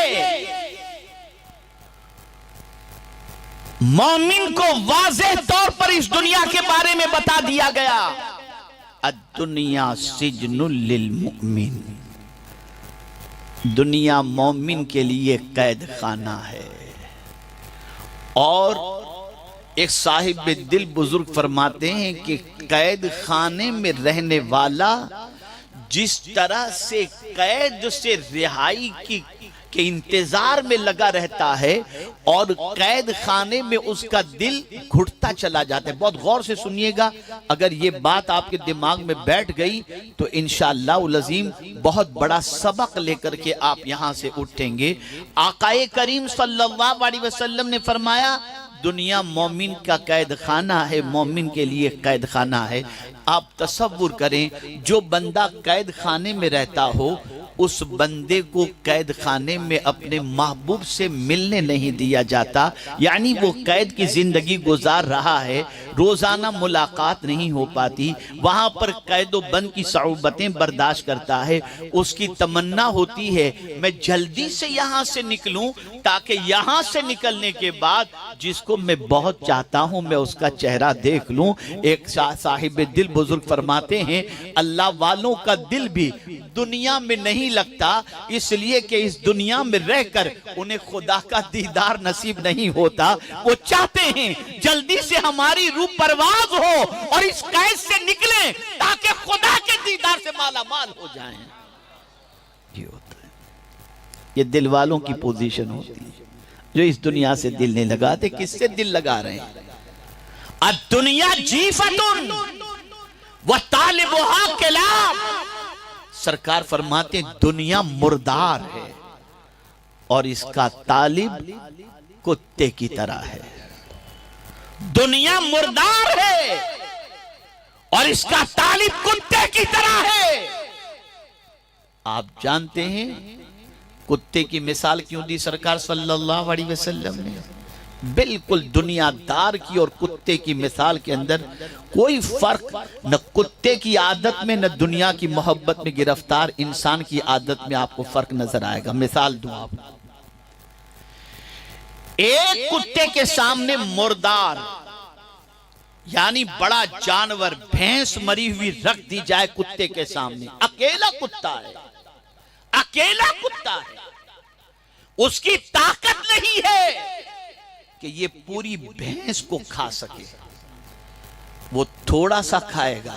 Speaker 1: मोमिन को वाज़ेह तौर पर इस दुनिया के बारे में बता दिया गया, अद्दुनिया सिजनुल लिल मुमिन, दुनिया मोमिन के लिए कैद खाना है। और एक साहिब दिल बुजुर्ग फरमाते हैं कि कैद खाने में रहने वाला जिस तरह से कैद से रिहाई के इंतजार में लगा रहता है और कैद खाने में उसका दिल घुटता चला जाता है। बहुत गौर से सुनिएगा, अगर ये बात आपके दिमाग में बैठ गई तो इंशाअल्लाह अज़ीम बहुत बड़ा सबक लेकर के आप यहां से उठेंगे। आकाए करीम सल्लल्लाहु अलैहि वसल्लम ने फरमाया दुनिया मोमिन का कैद खाना है, मोमिन के लिए कैद खाना है। आप तसव्वुर करें, जो बंदा कैद खाने में रहता हो उस बंदे को कैद खाने में अपने महबूब से मिलने नहीं दिया जाता, यानी वो कैद की जिंदगी गुजार रहा है, रोजाना मुलाकात नहीं हो पाती, वहां पर कैदो बंद की सऊबतें बर्दाश्त करता है। उसकी तमन्ना होती है मैं जल्दी से यहां से निकलूं ताकि यहां से निकलने के बाद जिसको मैं बहुत चाहता हूं मैं उसका चेहरा देख लूं। एक साहिब दिल बुजुर्ग फरमाते हैं अल्लाह वालों का दिल भी दुनिया में नहीं लगता, इसलिए कि इस दुनिया में रहकर उन्हें खुदा का दीदार नसीब नहीं होता। वो चाहते हैं जल्दी से हमारी रूह परवाज हो और इस कैद से निकले ताकि खुदा के दीदार से माला माल हो जाएं। ये होता है, ये दिल वालों की पोजीशन होती है। जो इस दुनिया से दिल नहीं लगाते, किससे दिल लगा रहे हैं? दुनिया जीफतुन व तालिबुहा कलाम। सरकार फरमाते दुनिया मुर्दार है और इसका तालिब कुत्ते की तरह है। दुनिया मुर्दार है और इसका तालिब कुत्ते की तरह है। आप जानते हैं कुत्ते की मिसाल क्यों दी सरकार सल्लल्लाहु अलैहि वसल्लम ने? बिल्कुल दुनियादार की और कुत्ते की मिसाल के अंदर कोई फर्क न कुत्ते की आदत में न दुनिया की मोहब्बत में गिरफ्तार इंसान की आदत में आपको फर्क नजर आएगा। मिसाल दूं आपको, एक कुत्ते के सामने मुर्दार यानी बड़ा जानवर भैंस मरी हुई रख दी जाए कुत्ते के सामने, अकेला कुत्ता है, अकेला कुत्ता है, उसकी ताकत नहीं है कि ये पूरी भैंस को खा सके। वो थोड़ा सा खाएगा,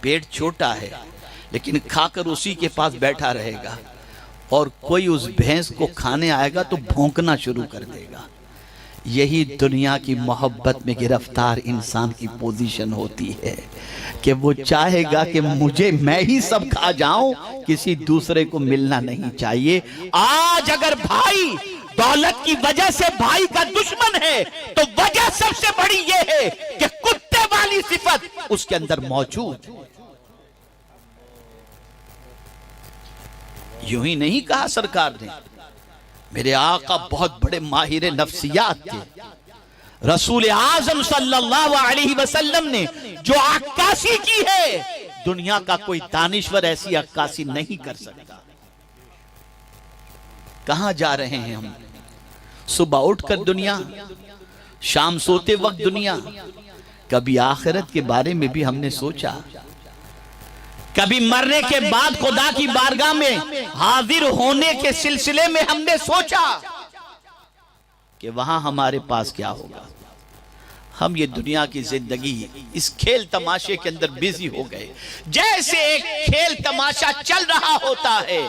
Speaker 1: पेट छोटा है, लेकिन खाकर उसी के पास बैठा रहेगा और कोई उस भैंस को खाने आएगा तो भौंकना शुरू कर देगा। यही दुनिया की मोहब्बत में गिरफ्तार इंसान की पोजीशन होती है कि वो चाहेगा कि मुझे मैं ही सब खा जाऊं, किसी दूसरे को मिलना नहीं चाहिए। आज अगर भाई दौलत की वजह से भाई का दुश्मन है तो वजह सबसे बड़ी यह है कि कुत्ते वाली सिफत उसके अंदर मौजूद। यूं ही नहीं कहा सरकार ने, मेरे आका बहुत बड़े माहिर नफ्सियात थे। रसूल आजम सल्लल्लाहु अलैहि वसल्लम ने जो अक्कासी की है, दुनिया का कोई दानिश्वर ऐसी अक्कासी नहीं कर सकता। कहां जा रहे हैं हम? सुबह उठकर दुनिया, शाम सोते वक्त दुनिया। कभी आखिरत के बारे में भी हमने सोचा? कभी मरने के बाद खुदा की बारगाह में हाजिर होने के सिलसिले में हमने सोचा कि वहां हमारे पास क्या होगा? हम ये दुनिया की जिंदगी इस खेल तमाशे के अंदर बिजी हो गए। जैसे एक खेल तमाशा चल रहा होता है,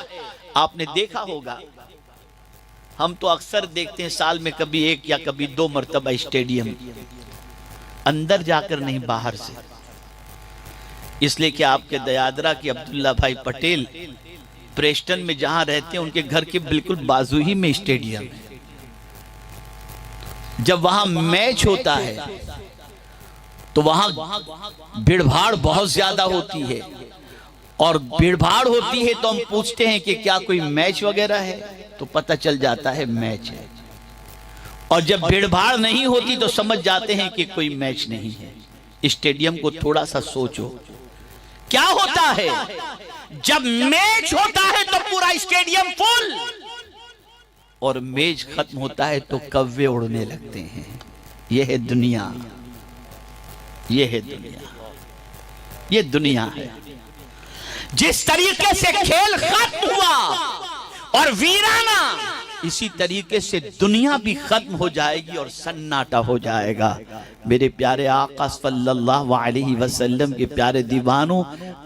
Speaker 1: आपने देखा होगा, हम तो अक्सर देखते हैं साल में कभी एक या कभी दो मर्तबा स्टेडियम, अंदर जाकर नहीं बाहर से। इसलिए कि आपके दयादरा की अब्दुल्ला भाई पटेल प्रेस्टन में जहां रहते हैं उनके घर के बिल्कुल बाजू ही में स्टेडियम है। जब वहां मैच होता है तो वहां भीड़भाड़ बहुत ज्यादा होती है, और भीड़भाड़ होती है तो हम पूछते हैं कि क्या कोई मैच वगैरह है, तो पता चल जाता है मैच है। और जब भीड़भाड़ नहीं होती तो समझ जाते हैं कि कोई मैच नहीं है। स्टेडियम को थोड़ा सा सोचो, क्या होता है जब मैच होता है तो पूरा स्टेडियम फुल, और मैच खत्म होता है तो कव्वे उड़ने लगते हैं। यह है दुनिया, यह है दुनिया, यह दुनिया है। जिस तरीके से खेल खत्म हुआ और वीराना, इसी तरीके से दुनिया भी खत्म हो जाएगी और सन्नाटा हो जाएगा। मेरे प्यारे आका सल्लल्लाहु अलैहि वसल्लम के प्यारे दीवानों,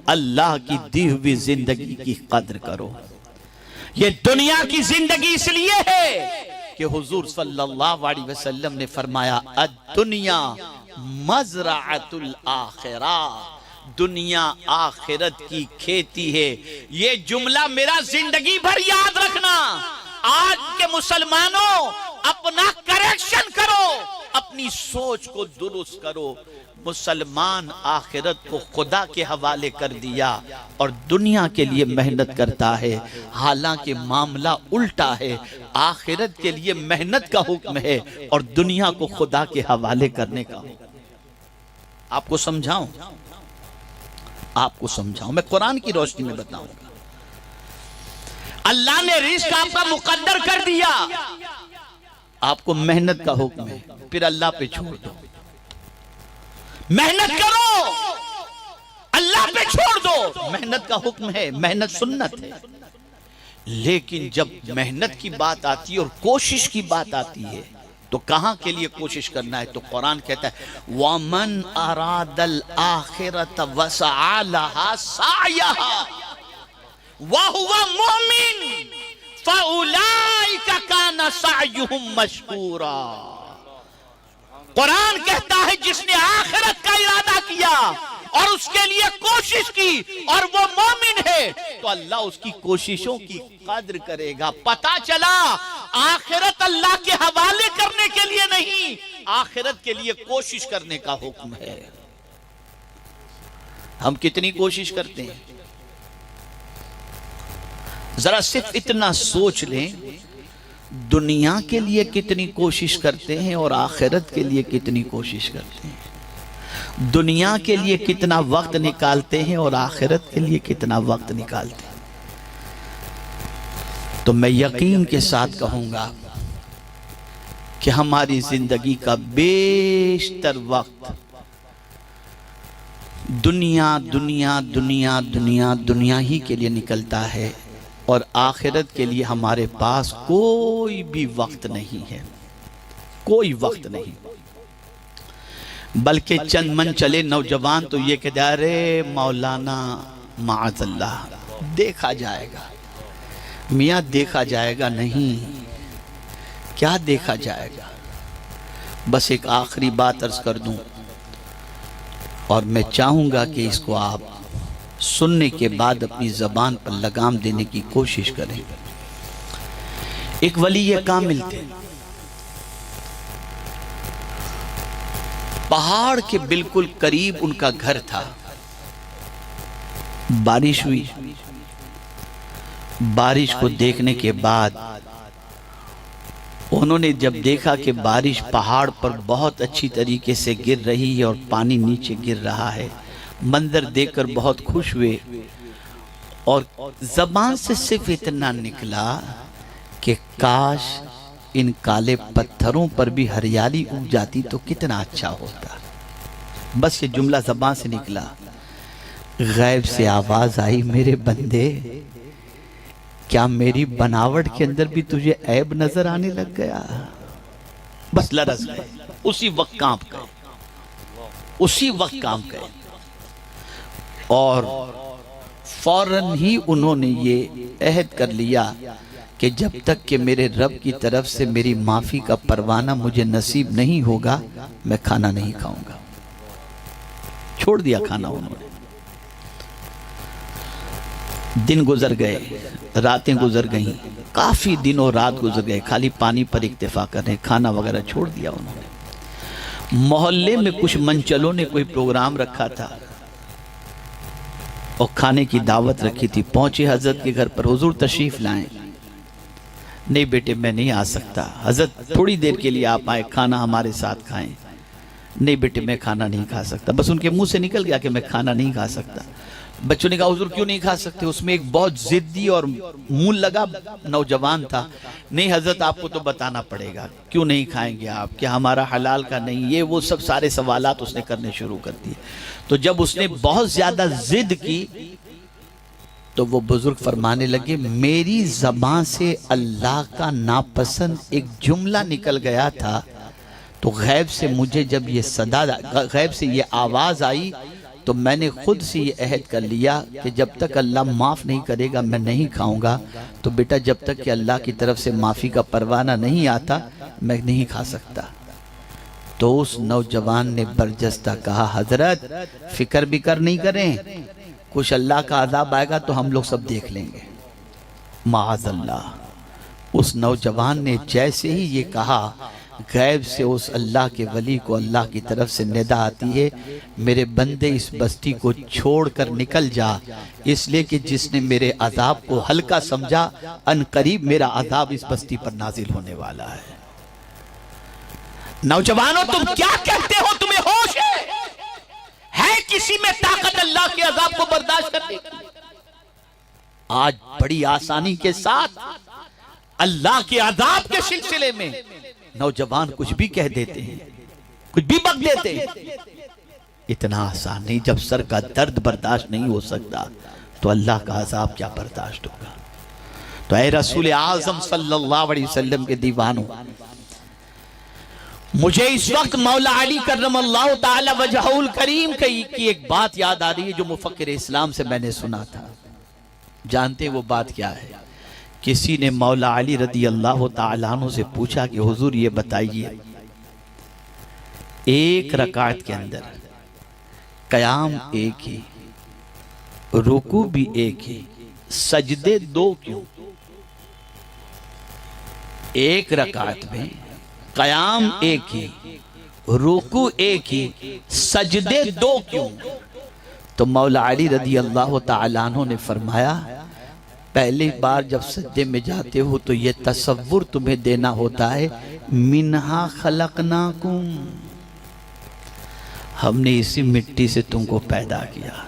Speaker 1: अल्लाह की दी हुई जिंदगी की कद्र करो। ये दुनिया की जिंदगी इसलिए है कि हुजूर सल्लल्लाहु अलैहि वसल्लम ने फरमाया, अद-दुनिया मज़राअतुल आखिरा, दुनिया आखिरत की खेती है। ये जुमला मेरा जिंदगी भर याद रखना। आज के मुसलमानों, अपना करेक्शन करो, अपनी सोच को दुरुस्त करो। मुसलमान आखिरत को खुदा के हवाले कर दिया और दुनिया के लिए मेहनत करता है, हालांकि मामला उल्टा है। आखिरत के लिए मेहनत का हुक्म है और दुनिया को खुदा के हवाले करने का हुक्म। आपको समझाऊं, मैं कुरान की रोशनी में बताऊंगा। अल्लाह ने रिस्क आपका मुकद्दर कर दिया, आपको मेहनत का हुक्म है, फिर अल्लाह पे छोड़ दो। मेहनत करो, अल्लाह पे छोड़ दो। मेहनत का हुक्म है, मेहनत सुन्नत है। लेकिन जब मेहनत की बात आती है और कोशिश की बात आती है तो कहां के लिए कोशिश करना है? तो कुरान कहता है वमन अरादल आखिरत वसअ लहा सायहा वहुवा मुमिन फउलाइका काना सायुहुम मशकूरा। कुरान कहता है जिसने आखिरत का इरादा किया और उसके लिए कोशिश की और वो मोमिन है तो अल्लाह उसकी कोशिशों की कद्र करेगा। पता चला आखिरत अल्लाह के हवाले करने के लिए नहीं, आखिरत के लिए कोशिश करने का हुक्म है। हम कितनी कोशिश करते हैं? जरा सिर्फ इतना सोच लें, दुनिया के लिए कितनी कोशिश करते हैं और आखिरत के लिए कितनी कोशिश करते हैं। दुनिया के लिए कितना वक्त निकालते हैं और आखिरत के लिए कितना वक्त निकालते हैं। तो मैं यकीन के साथ कहूंगा कि हमारी जिंदगी का बेशतर वक्त दुनिया दुनिया दुनिया दुनिया दुनिया ही के लिए निकलता है और आखिरत के लिए हमारे पास कोई भी वक्त नहीं है, कोई वक्त नहीं। बल्कि चंद मन चले नौजवान तो ये कहते अरे मौलाना माअज़ल्लाह देखा जाएगा। मियाँ देखा जाएगा नहीं, क्या देखा जाएगा? बस एक आखिरी बात अर्ज कर दूं और मैं चाहूंगा कि इसको आप सुनने के बाद अपनी ज़बान पर लगाम देने की कोशिश करें। एक वली कामिल थे, पहाड़ के बिल्कुल करीब उनका घर था। बारिश हुई, बारिश को देखने के बाद उन्होंने जब देखा कि बारिश पहाड़ पर बहुत अच्छी तरीके से गिर रही है और पानी नीचे गिर रहा है, मंजर देखकर बहुत खुश हुए और जबान से सिर्फ इतना निकला कि काश इन काले पत्थरों पर भी हरियाली उग जाती तो कितना अच्छा होता। बस ये जुमला जबान से निकला। गैब से आवाज आई, मेरे बंदे क्या मेरी बनावट के अंदर भी तुझे ऐब नजर आने लग गया? बस लरस गए, उसी वक्त कांप गए, उसी वक्त कांप गए और फौरन ही उन्होंने ये अहद कर लिया कि जब तक कि मेरे रब की तरफ से मेरी माफी का परवाना मुझे नसीब नहीं होगा मैं खाना नहीं खाऊंगा। छोड़ दिया खाना उन्होंने। दिन गुजर गए, रातें गुजर गईं, काफी दिन और रात गुजर गए, खाली पानी पर इक्तिफा कर रहे, खाना वगैरह छोड़ दिया उन्होंने। मोहल्ले में कुछ मंचलों ने कोई प्रोग्राम रखा था और खाने की दावत रखी थी। पहुंचे हजरत के घर पर, हुजूर तशरीफ लाएं। नहीं बेटे मैं नहीं आ सकता। हजरत थोड़ी देर के लिए आप आए, खाना हमारे साथ खाएं। नहीं बेटे मैं खाना नहीं खा सकता। बस उनके मुंह से निकल गया कि मैं खाना नहीं खा सकता। बच्चों ने कहा हुजूर क्यों नहीं खा सकते? उसमें एक बहुत जिद्दी और मुंह लगा नौजवान था। नहीं हजरत आपको तो बताना पड़ेगा, क्यों नहीं खाएंगे आप? क्या हमारा हलाल का नहीं? ये वो सब सारे सवालात उसने करने शुरू कर दिए। तो जब उसने बहुत ज्यादा जिद की तो वो बुजुर्ग फरमाने लगे, मेरी ज़बान से अल्लाह का नापसंद एक जुमला निकल गया था तो गैब से मुझे जब ये सदा, गैब से ये आवाज़ आई तो मैंने खुद से ये अहद कर लिया कि जब तक अल्लाह माफ़ नहीं करेगा मैं नहीं खाऊंगा। तो बेटा जब तक कि अल्लाह की तरफ से माफ़ी का परवाना नहीं आता मैं नहीं खा सकता। तो उस नौजवान ने बरजस्ता कहा, हजरत फिक्र बिकर नहीं करें, कुछ अल्लाह का अज़ाब आएगा तो हम लोग सब देख लेंगे। माअज़ल्लाह। उस नौजवान ने जैसे ही ये कहा गैब से उस अल्लाह के वली को अल्लाह की तरफ से निदा आती है, मेरे बंदे इस बस्ती को छोड़कर निकल जा, इसलिए कि जिसने मेरे अजाब को हल्का समझा अनकरीब मेरा अजाब इस बस्ती पर नाजिल होने वाला है। नौजवानों, तुम क्या कहते हो? तुम्हें होश है किसी में ताकत अल्लाह के अजाब को बर्दाश्त करने की? आज बड़ी आसानी के साथ अल्लाह के अजाब के सिलसिले में नौजवान कुछ भी कह देते हैं, कुछ भी बक देते हैं। इतना आसान नहीं। जब सर का दर्द बर्दाश्त नहीं हो सकता तो अल्लाह का अजाब क्या बर्दाश्त होगा? तो ऐ रसूल आज़म सल्लल्लाहु अलैहि वसल्लम के दीवानों, मुझे इस वक्त मौला अली करमल्लाहु ताला वजहुल करीम की एक बात याद आ रही है जो मुफक्किर इस्लाम से मैंने सुना था। जानते वो बात क्या है? किसी ने मौला अली रदी अल्लाह ताला अन्हु से पूछा कि हुजूर ये बताइए, एक रकात के अंदर कयाम एक ही, रुकू भी एक ही, सजदे दो क्यों? एक रकात में कयाम एक ही, रुकू एक ही, सजदे दो क्यों? तो मौला अली रदी अल्लाह ताला अन्हु ने फरमाया, पहली बार जब सज्जे में जाते हो तो ये तसव्वुर तुम्हें देना होता है, मिन्हा खलकनाकुम, हमने इसी मिट्टी से तुमको पैदा किया।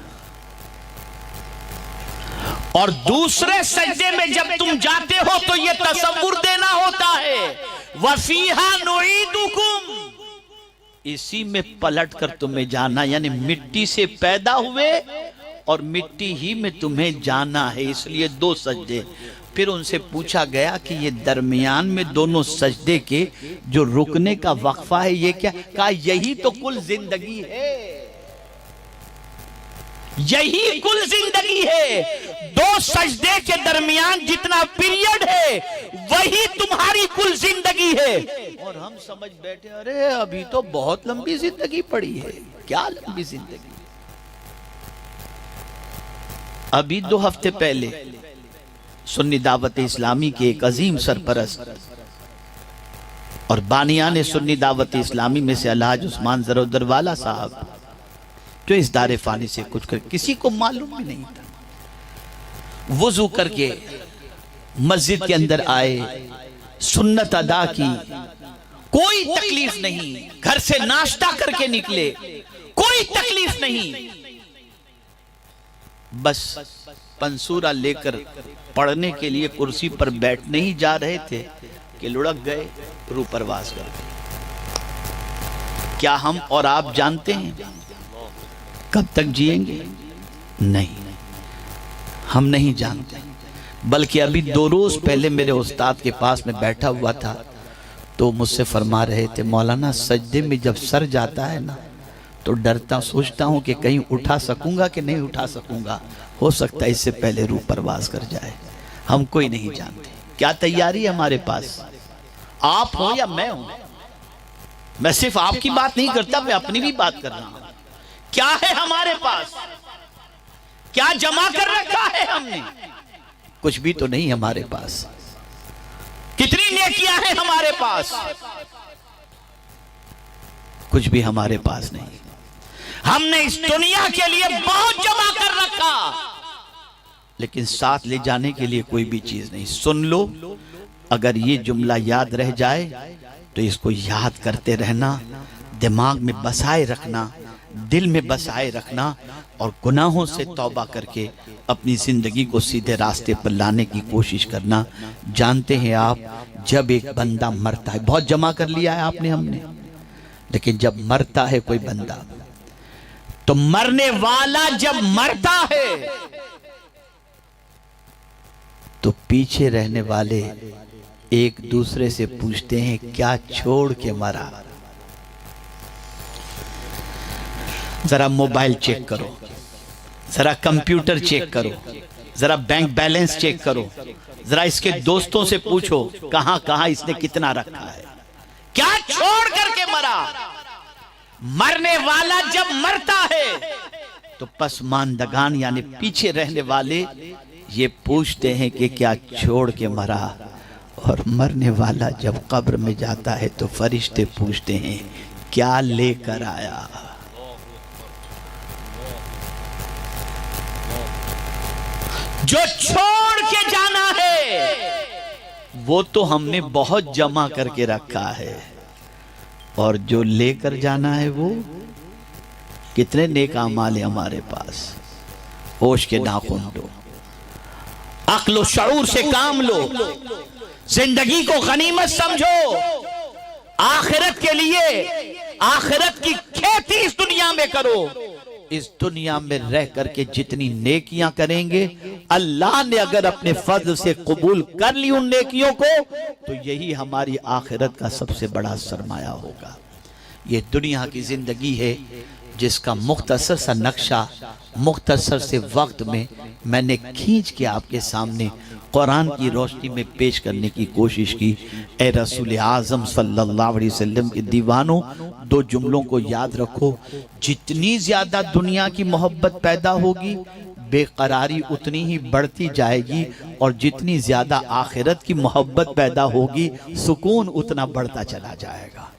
Speaker 1: और दूसरे सज्जे में जब तुम जाते हो तो ये तसव्वुर देना होता है, वफीहा नुईदुकुम, इसी में पलट कर तुम्हें जाना, यानी मिट्टी से पैदा हुए और मिट्टी ही में तुम्हें जाना है, इसलिए दो सजदे। फिर उनसे पूछा गया कि ये दरमियान में दोनों सजदे के जो रुकने का वक्फा है ये क्या? कहा यही तो कुल जिंदगी है, यही कुल जिंदगी है। दो सजदे के दरमियान जितना पीरियड है वही तुम्हारी कुल जिंदगी है। और हम समझ बैठे अरे अभी तो बहुत लंबी जिंदगी पड़ी है। क्या लंबी जिंदगी? अभी 2 हफ्ते पहले सुन्नी दावत इस्लामी के एक अजीम सरपरस्त और बानियान सुन्नी दावत इस्लामी में से अलहाज उस्मान ज़रोदरवाला साहब, जो इस दारे फानी से कुछ कर किसी को मालूम भी नहीं था, वुजू करके मस्जिद के अंदर आए, सुन्नत अदा की, कोई तकलीफ नहीं, घर से नाश्ता करके निकले, कोई तकलीफ नहीं, बस पंसूरा लेकर पढ़ने के लिए कुर्सी पर बैठने ही जा रहे थे कि लुढ़क गए, रूह परवास कर गए। क्या हम और आप जानते हैं कब तक जिएंगे? नहीं, हम नहीं जानते। बल्कि अभी 2 रोज पहले मेरे उस्ताद के पास में बैठा हुआ था तो मुझसे फरमा रहे थे, मौलाना सजदे में जब सर जाता है ना तो डरता, सोचता हूं कि कहीं उठा सकूंगा कि नहीं उठा सकूंगा, हो सकता है इससे पहले रूह परवास कर जाए। हम कोई नहीं जानते। क्या तैयारी है हमारे पास? आप हो या मैं हूं, मैं सिर्फ आपकी बात नहीं करता, मैं अपनी भी बात कर रहा हूं। क्या है हमारे पास? क्या जमा कर रखा है हमने? कुछ भी तो नहीं हमारे पास। कितनी नेकियां हैं हमारे पास? कुछ भी हमारे पास नहीं। हमने इस दुनिया के लिए बहुत जमा कर रखा, लेकिन साथ ले जाने के लिए कोई भी चीज नहीं। सुन लो, अगर ये जुमला याद रह जाए तो इसको याद करते रहना, दिमाग में बसाए रखना, दिल में बसाए रखना, और गुनाहों से तौबा करके अपनी जिंदगी को सीधे रास्ते पर लाने की कोशिश करना। जानते हैं आप, जब एक बंदा मरता है, बहुत जमा कर लिया है आपने हमने, लेकिन जब मरता है कोई बंदा, तो मरने वाला जब मरता है तो पीछे रहने वाले एक दूसरे से पूछते हैं क्या छोड़ के मरा। जरा मोबाइल चेक करो, जरा कंप्यूटर चेक करो, जरा बैंक बैलेंस चेक करो, जरा इसके दोस्तों से पूछो कहां कहां इसने कितना रखा है, क्या छोड़ करके मरा। मरने वाला जब मरता है तो पसमानदगान यानी पीछे रहने वाले ये पूछते हैं कि क्या छोड़ के मरा। और मरने वाला जब कब्र में जाता है तो फरिश्ते पूछते हैं क्या लेकर आया। जो छोड़ के जाना है वो तो हमने बहुत जमा करके रखा है, और जो लेकर जाना है वो कितने नेक अमाल है हमारे पास। होश के नाखून लो, अक्ल व शऊर से काम लो, जिंदगी को गनीमत समझो, आखिरत के लिए आखिरत की खेती इस दुनिया में करो। इस दुनिया में रह करके जितनी नेकियां करेंगे, अल्लाह ने अगर अपने फजल से कबूल कर ली उन नेकियों को, तो यही हमारी आखिरत का सबसे बड़ा सरमाया होगा। ये दुनिया की जिंदगी है जिसका मुख्तसर सा नक्शा मुख्तसर से वक्त में मैंने खींच के आपके सामने कुरान की रोशनी में पेश करने की कोशिश की। ए रसूल आज़म सल्लल्लाहु अलैहि वसल्लम के दीवानों, दो जुमलों को याद रखो। जितनी ज्यादा दुनिया की मोहब्बत पैदा होगी, बेकरारी उतनी ही बढ़ती जाएगी, और जितनी ज्यादा आखिरत की मोहब्बत पैदा होगी, सुकून उतना बढ़ता चला जाएगा।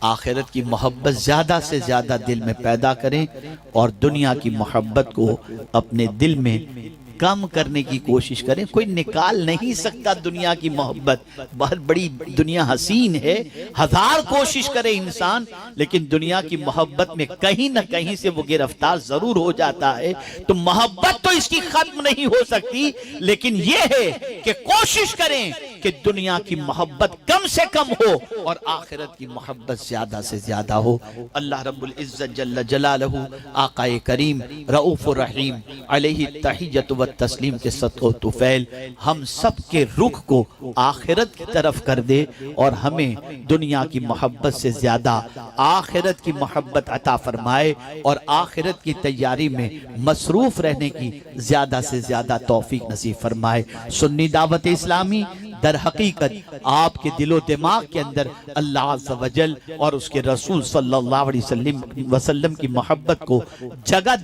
Speaker 1: आखिरत की मोहब्बत ज़्यादा से ज़्यादा दिल में पैदा करें, और दुनिया की मोहब्बत को अपने दिल में कम करने की कोशिश करें। कोई निकाल नहीं सकता दुनिया की मोहब्बत, बहुत बड़ी दुनिया हसीन है, हजार कोशिश करे इंसान, लेकिन दुनिया की मोहब्बत में कहीं ना कहीं से वो गिरफ्तार जरूर हो जाता है। तो मोहब्बत तो इसकी खत्म नहीं हो सकती, लेकिन ये है कि कोशिश करें कि दुनिया की मोहब्बत कम से कम हो और आखिरत की मोहब्बत ज्यादा से ज्यादा हो। अल्लाह रब्बुल इज्जत जल्ल जलालहू, आकाए करीम रऊफ रहीम अलैहि तहियत व तस्लीम के सदक़ो तुफैल हम सब के रुख को आखिरत की तरफ कर दे, और हमें दुनिया की मोहब्बत से ज्यादा आखिरत की मोहब्बत अता फरमाए, और आखिरत की तैयारी में मसरूफ रहने की ज्यादा से ज्यादा तौफीक नसीब फरमाए। सुन्नी दावत इस्लामी दर हकीकत आपके दिलो दिमाग के अंदर अल्लाह अज़्ज़ व जल और उसके रसूल सल्लल्लाहु अलैहि वसल्लम की मोहब्बत को जगह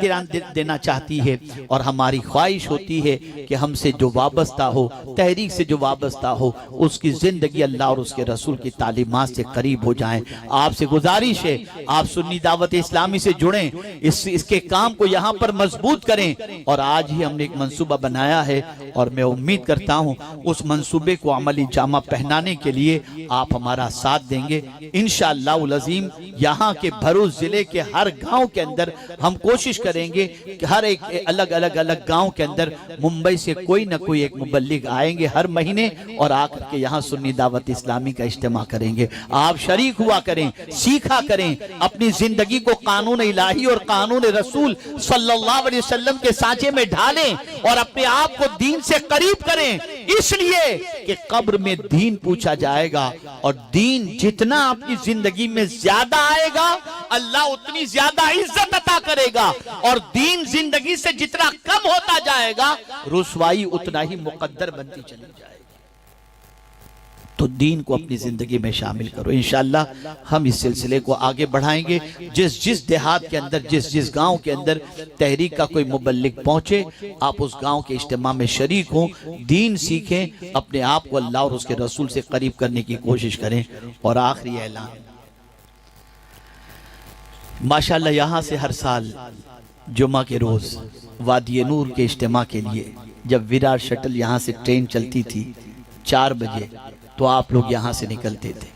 Speaker 1: देना चाहती है, और हमारी ख्वाहिश होती है कि हमसे जो वाबस्ता हो, तहरीक से जो वाबस्ता हो, उसकी ज़िंदगी अल्लाह और उसके रसूल की तालीमात से करीब हो जाएं। आपसे गुजारिश है, आप सुन्नी दावत इस्लामी से जुड़ें, इसके काम को यहाँ पर मजबूत करें। और आज ही हमने एक मंसूबा बनाया है, और मैं उम्मीद करता हूँ उस मंसूबे को अमली जामा पहनाने के लिए आप हमारा साथ देंगे इंशाअल्लाह अज़ीम। यहाँ के भरूच जिले के हर गांव के अंदर हम कोशिश करेंगे कि हर एक अलग अलग गांव के अंदर मुंबई से कोई ना कोई एक मुबल्लिग आएंगे हर महीने, और आकर के यहाँ सुन्नी दावत इस्लामी का इज्तिमा करेंगे। आप शरीक हुआ करें, सीखा करें, अपनी जिंदगी को कानून इलाही और कानून रसूल सल्लल्लाहु अलैहि वसल्लम के सांचे में ढालें, और अपने आप को दीन से करीब करें, इसलिए कि कब्र में दीन पूछा जाएगा, और दीन जितना आपकी जिंदगी में ज्यादा आएगा, अल्लाह उतनी ज्यादा इज्जत अता करेगा, और दीन जिंदगी से जितना कम होता जाएगा, रुसवाई उतना ही मुकद्दर बनती चली जाएगी। तो दीन को अपनी जिंदगी में शामिल करो। इंशाअल्लाह हम इस सिलसिले को आगे बढ़ाएंगे। जिस जिस देहात के अंदर, जिस जिस गांव के अंदर तहरीक का कोई मुबल्लिग पहुंचे, आप उस गांव के इज्तिमा में शरीक हों, दीन सीखें, अपने आप को अल्लाह और उसके रसूल से करीब करने की कोशिश करें। और आखिरी ऐलान, माशाअल्लाह यहाँ से हर साल जुमा के रोज वादी नूर के इज्तिमा के लिए जब विरार शटल यहाँ से ट्रेन चलती थी 4 बजे, तो आप लोग यहाँ से निकलते थे।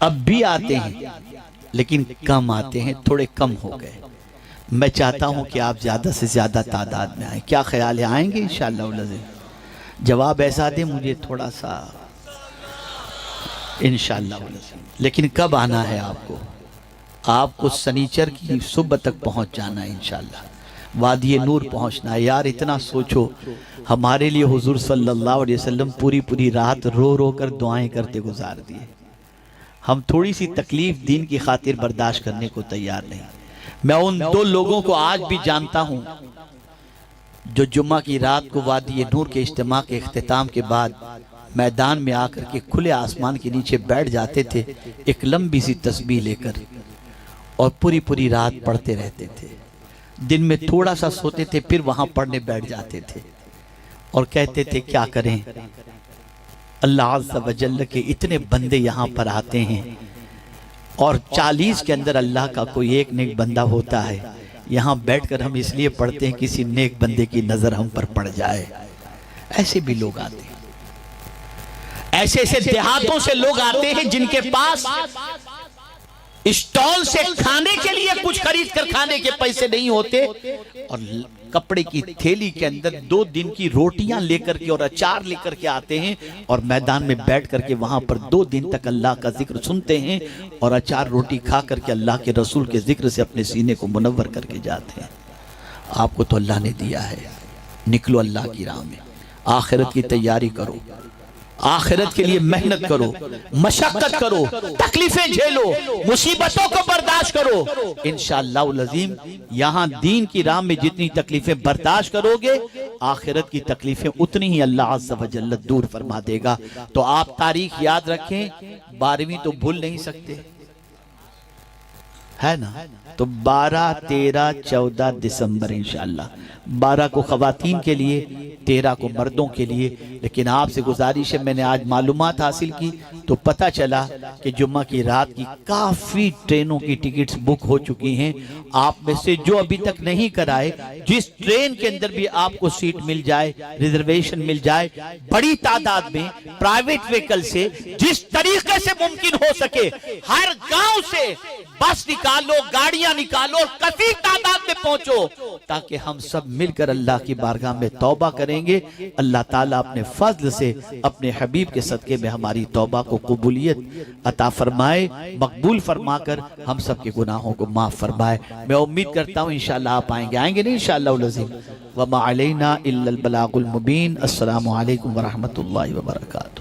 Speaker 1: अब भी आते हैं, लेकिन कम आते हैं, थोड़े कम हो गए। मैं चाहता हूँ कि आप ज़्यादा से ज़्यादा तादाद में आएँ। क्या ख्याल है, आएंगे इंशाअल्लाह? जवाब ऐसा दें मुझे थोड़ा सा, इंशाअल्लाह। लेकिन कब आना है आपको? आपको शनिचर की सुबह तक पहुँच जाना है इंशाअल्लाह। वादी नूर पहुंचना है। यार इतना सोचो, हमारे लिए हुजूर सल्लल्लाहु अलैहि वसल्लम पूरी पूरी रात रो रो कर दुआएं करते गुजार दिए। हम थोड़ी सी तकलीफ दीन की खातिर बर्दाश्त करने को तैयार नहीं। मैं उन 2 लोगों को आज भी जानता हूं जो जुम्मा की रात को वादी नूर के इज्तिमा के इख्तिताम के बाद मैदान में आकर के खुले आसमान के नीचे बैठ जाते थे, एक लंबी सी तस्बीह लेकर, और पूरी पूरी रात पढ़ते रहते थे। दिन में थोड़ा सा सोते थे, फिर वहां पढ़ने बैठ जाते थे, और कहते थे क्या करें, अल्लाह अज़्ज़ा व जल्ल के इतने बंदे यहाँ पर आते हैं और 40 के अंदर अल्लाह का कोई एक नेक बंदा होता है। यहाँ बैठकर हम इसलिए पढ़ते हैं किसी नेक बंदे की नजर हम पर पड़ जाए। ऐसे भी लोग आते हैं, ऐसे ऐसे देहातों से लोग आते हैं जिनके पास स्टॉल से खाने के लिए कुछ खरीद कर खाने के पैसे नहीं होते और कपड़े की थैली के अंदर 2 दिन की रोटियां लेकर के और अचार लेकर के आते हैं और मैदान में बैठ करके वहां पर 2 दिन तक अल्लाह का जिक्र सुनते हैं और अचार रोटी खा करके अल्लाह के रसूल के जिक्र से अपने सीने को मुनव्वर करके जाते हैं। आपको तो अल्लाह ने दिया है, निकलो अल्लाह की राह में, आखिरत की तैयारी करो, आखिरत के लिए मेहनत करो, मशक्कत करो, तकलीफें झेलो, मुसीबतों को बर्दाश्त करो। इंशाअल्लाह अज़ीम यहाँ दीन की राह में जितनी तकलीफें बर्दाश्त करोगे, आखिरत की तकलीफें उतनी ही अल्लाह अज़्ज़ा व जल्ल दूर फरमा देगा। तो आप तारीख याद रखें, 12वीं तो भूल नहीं सकते, है ना? तो 12, 13, 14 दिसंबर इंशाअल्लाह, 12 को ख़वातीन के लिए, 13 को मर्दों के लिए। लेकिन आपसे गुजारिश है, मैंने आज मालूमात हासिल की तो पता चला कि जुम्मा की रात की काफ़ी ट्रेनों की टिकट्स बुक हो चुकी हैं। आप में से जो अभी तक नहीं कराए, जिस ट्रेन के अंदर भी आपको सीट मिल जाए, रिजर्वेशन मिल जाए, बड़ी तादाद में प्राइवेट व्हीकल से जिस तरीके से मुमकिन हो सके हर गांव से बस निकालो, गाड़ियां निकालो, कसीर तादाद में पहुंचो, ताकि हम सब मिलकर अल्लाह की बारगाह में तौबा करेंगे। अल्लाह ताला अपने फजल से अपने हबीब के सदके में हमारी तौबा को कबूलियत अता फरमाए, मकबूल फरमाकर हम सब के गुनाहों को माफ फरमाए। मैं उम्मीद करता हूँ इंशाअल्लाह आप आएंगे नहीं इंशाअल्लाह अज़ीम। व मा अलैना इल्लल बलागुल मुबीन। अस्सलामु अलैकुम व रहमतुल्लाहि व बरकातुहू।